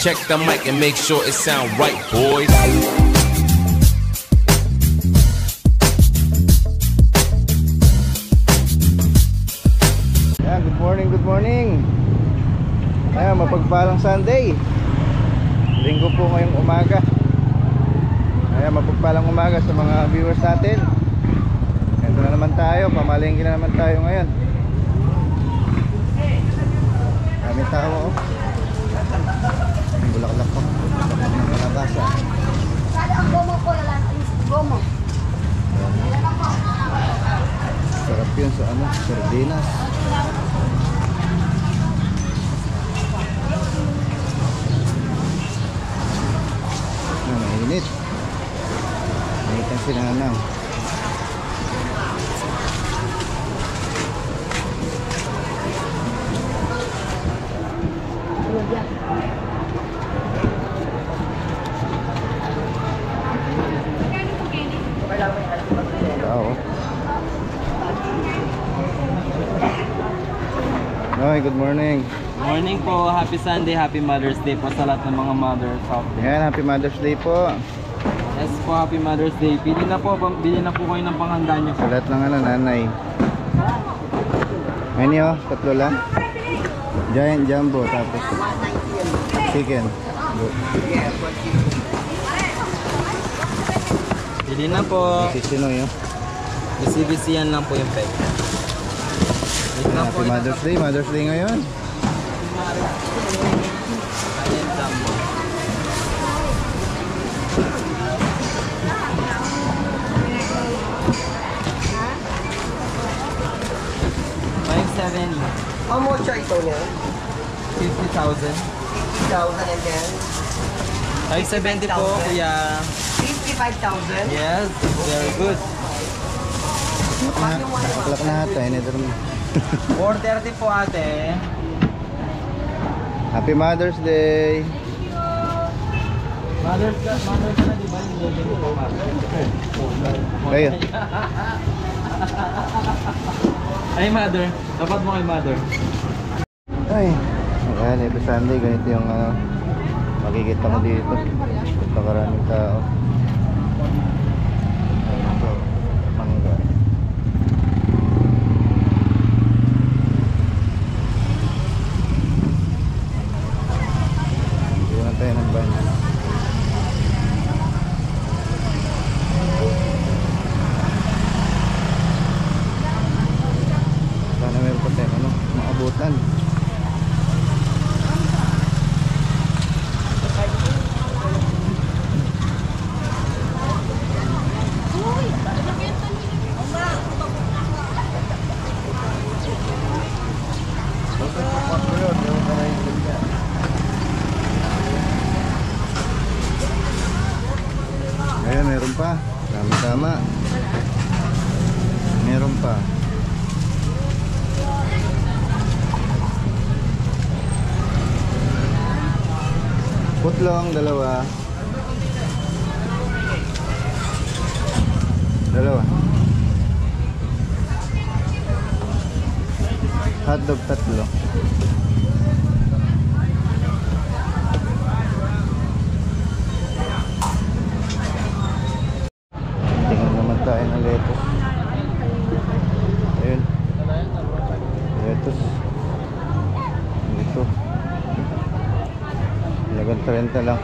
Check the mic and make sure it sound right, boys. Yan, good morning, good morning. Ayan, mapagpalang Sunday. Linggo po ngayong umaga. Ayan, mapagpalang umaga sa mga viewers natin. Ito na naman tayo, pamalingki na naman tayo ngayon. Dami tao, oh. Bulaklak po. Bulaklak ng kalabasa. Ang gomo ko lang, gomo. Sarap yun sa ano, sardinas. Mainit. Mainit ang sinanang. Hi, good morning. Morning po, happy Sunday, happy Mother's Day po sa lahat ng mga mothers out there. Yan, happy Mother's Day po. Yes po, happy Mother's Day. Bili na po kayo ng panghanda nyo po. Sa lahat ng ano, nanay. Ano yun, tatlo lang. Giant jumbo, tapos chicken. Bili na po. Sisino yun. Bisi-bisiyan lang po yung peg. Happy Mother's Day, Mother's Day ngayon. Giant jumbo. How much are ito niya? 50,000. 50,000 and then? 570 po, kuya. 55,000? Yes, very good. Nakalak na hata, inedor mo. 430 po ate. Happy Mother's Day. Mother's ka na di ba? Hindi po Kayo. Ay mother, dapat mo kay mother. Ay, ayan, every Sunday ganito yung makikita mo dito. Pagkakaraming tao. Ito, mangga. Hindi naman tayo ng van. Sana meron pa tayo maabutan. Ayan, meron pa. Tama-tama. Meron pa. Putlong, dalawa. Dalawa. Hotdog, tatlo. Tingnan naman tayo ng lettuce. Ayun. Lettuce. Ito. Ilagang 30 lang.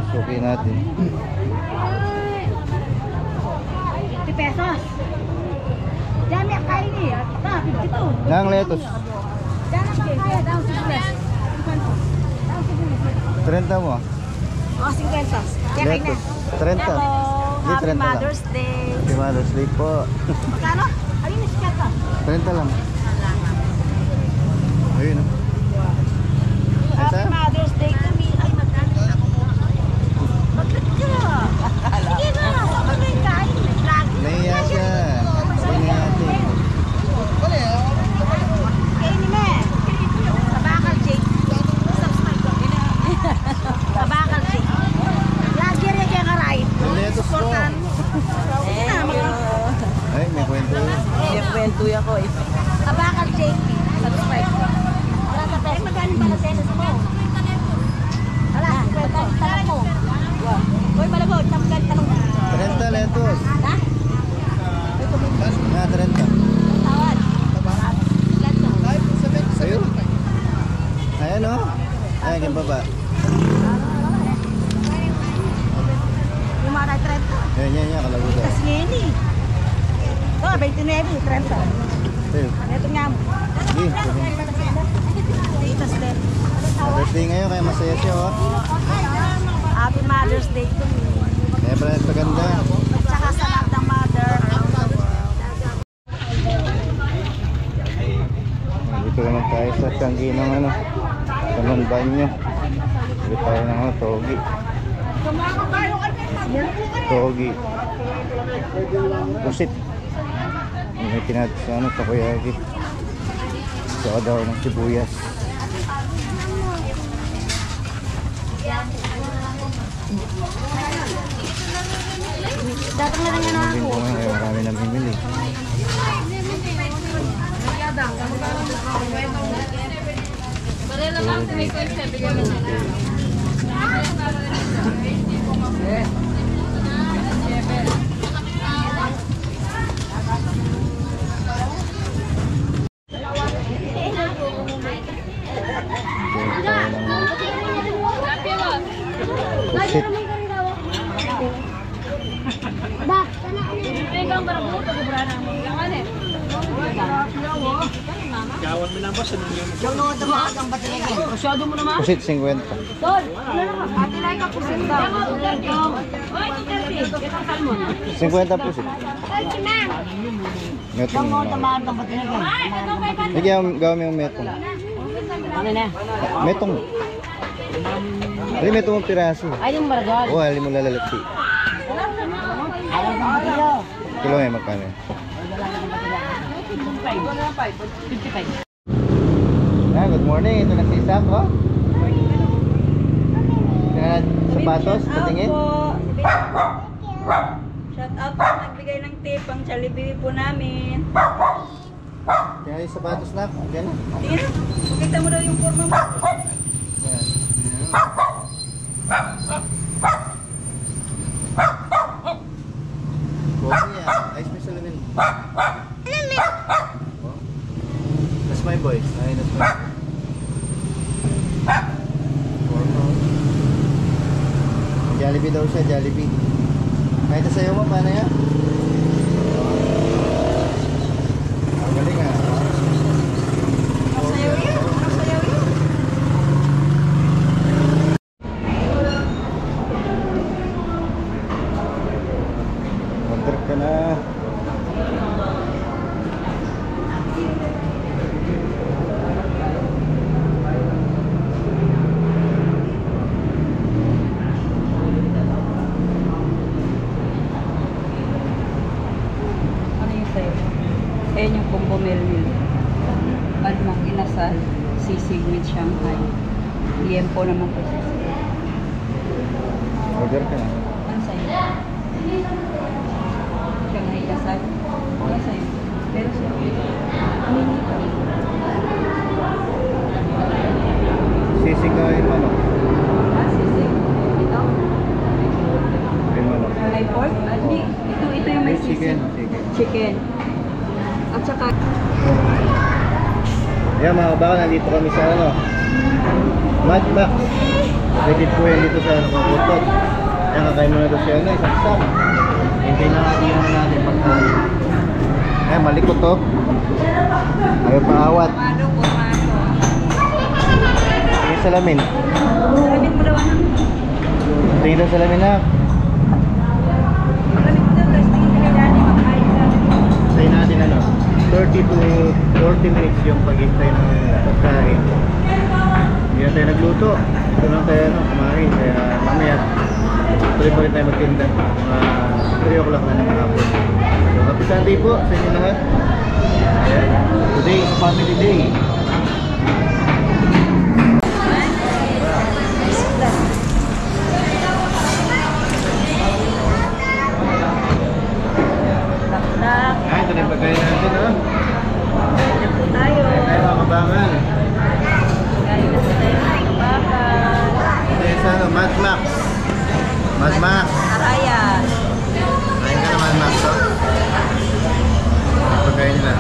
Suki natin. 50 pesos. Dami ang kain eh. 52. Nang lettuce. Dami ang kain. Down 60. 30 mo. Oh, 50. Kaya kain na. Lettuce. 30. Di, Happy 30 lang. Mother's Day. Happy Mother's Day po. Magkano? Ayun na sikat ka. 30 lang. Ayun o. Happy Mother's Day to me. Ay, magkano? Bakit ka? Sige na. Saan na yung kain? Naiya siya. Sabi natin. Kainin mo eh. Tabakal shake. Tabakal shake. Lagi rin kaya karay. Lettuce po. Ay, Ay, may kwento yun. May kwento ako eh. yung baba. Yung mga 30. Yan, kalabutan. Kasi ngayon eh. Ito, 29, 30. Ayun. Ito nga mo. Sige. Titas din. Mother's Day ngayon, kaya masaya siya, oh. Happy Mother's Day to me. Kaya pala nagpaganda. At saka sa lahat ng mother around the world. Dito naman tayo sa Tianggi ng ano, sa Monbanyo. Dito tayo ng ano, Togi. Togi. Pusit. May tinatis sa ano, takoyaki. Saka daw ng sibuyas. Datang na lang yan ako. Linggo ngayon, kaya marami na bimili. Pusit. Pusit 50. 50 pusit. Metong. Sige, gawin mo yung metong. Metong. Ay, metong mong piraso. Ay, yung maragol. Oo, alim mo lalalagsi. Kilo ngayon, magkano yun? 55. Good morning. Ito na si Isaac, oh. Tingnan sapatos, patingin. Shout out po, nagbigay ng tip ang Jollibee po namin. Tingnan yung sapatos na. Diyan na. Tingnan, pakita mo daw yung forma mo. Ayan. Coffee yan. Ice may salamin. Oh. That's my boy. Ay, that's my boy. Jollibee daw siya, Jollibee. Kahit sa'yo mo, paano yan? Ang galing ah. Masayaw yun, masayaw yun. Order ka na. Ano yung sa'yo? Ayan yung combo meal meal. Almong inasal, sisig with Shanghai. Liempo naman to sisig. Order ka na. Ano sa'yo? Shanghai kasal? Ano sa'yo? Pero sa'yo? Mini pa. Sisig na yung manok. Sisig. Ito? Yung manok. May pork? Hindi. Ito yung may sisig. Chicken. Chicken. At saka, Yan mga baka, nandito kami sa ano, Mad Max. Located po yan dito sa Kutot. Yan, kakain muna doon siya ano, isang sak. Hintay na natin pagkain. Ayan, malikot to. Ayaw paawat. pumalo po, pumalo. Tingin salamin. Salamit mo daw ano? Tingin daw salamin na. Salamit mo daw, guys. Tingin ka kay Daddy, magkain ka. Tayo natin ano, 30 to 40 minutes yung paghintay ng pagkain. Hindi na tayo nagluto. Ito lang tayo ano, kumain. Kaya mamaya, tuloy pa rin tayo magtinda. Mga 3 o'clock na ng hapon. So, happy Sunday po sa inyo lahat. Ayan. Today is family day. Ayan, ito na yung pagkain natin, ha? Yan po tayo. Ayan tayo mga kabangan. Kain na po tayo ng kabakan. Ito yung sa ano, Mad Max. Mad Max. Araya. Kain ka na Mad Max, oh. Pagkain nila.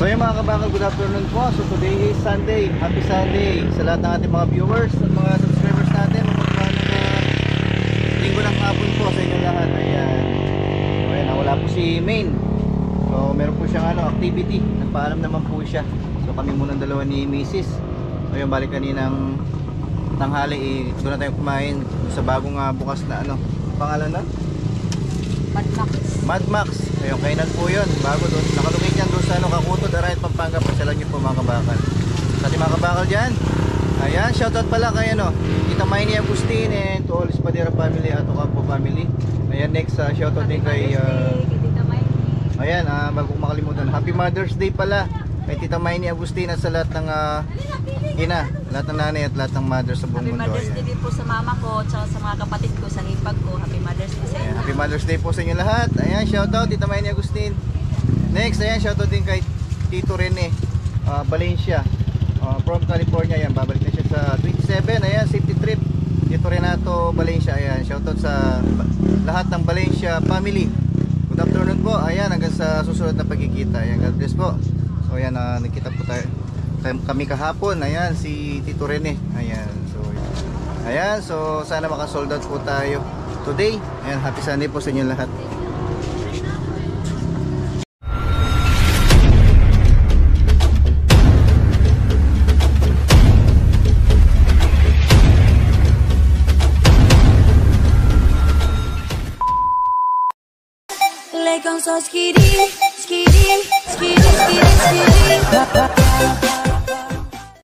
So yung mga kabakal, good afternoon po. So today is Sunday. Happy Sunday sa lahat ng ating mga viewers at mga subscribers natin. Magpapala na linggo ng hapon po sa inyo lahat. Ayan. So ayan, wala po si Main. So meron po siyang activity. Nagpaalam naman po siya. So kami muna dalawa ni Mrs. So yung balik kaninang tanghali, doon na tayo kumain sa bagong bukas na pangalan na? Mad Max. Ayun, kainan po yun. Bago doon. Nakalugay yan doon sa Kakutod, Arayat, Pampanga. Pasyalan nyo po mga kabakal. Sa ating mga kabakal dyan. Ayan, shoutout pala kay Tita Maini Agustin and to all Espadera family at Ocampo family. Ayan, next shoutout din kay ayan, bago makalimutan. Happy Mother's Day pala kay Tita Maini Agustin at sa lahat ng ina, lahat ng nanay at lahat ng mother sa buong mundo. Happy Mother's Day din po sa mama ko at sa mga kapatid ko sa hipag ko. Happy Mother's Day sa inyo. Happy Mother's Day po sa inyo lahat. Ayan, shoutout Tita Maini Agustin. Next, ayan, shoutout din kay Tito Rene Valencia from California. Ayan, babalik na siya sa 27. Ayan, safety trip. Tito Renato Valencia. Ayan, shoutout sa lahat ng Valencia family. Good afternoon po. Ayan, hanggang sa susunod na pagkikita. Ayan, God bless po. So ayan, nagkita po tayo kami kahapon. Ayan, si Tito Rene. Ayan, so sana makasold out po tayo today. Ayan, happy Sunday po sa inyo lahat. Like I'm so skitty, skitty, skitty.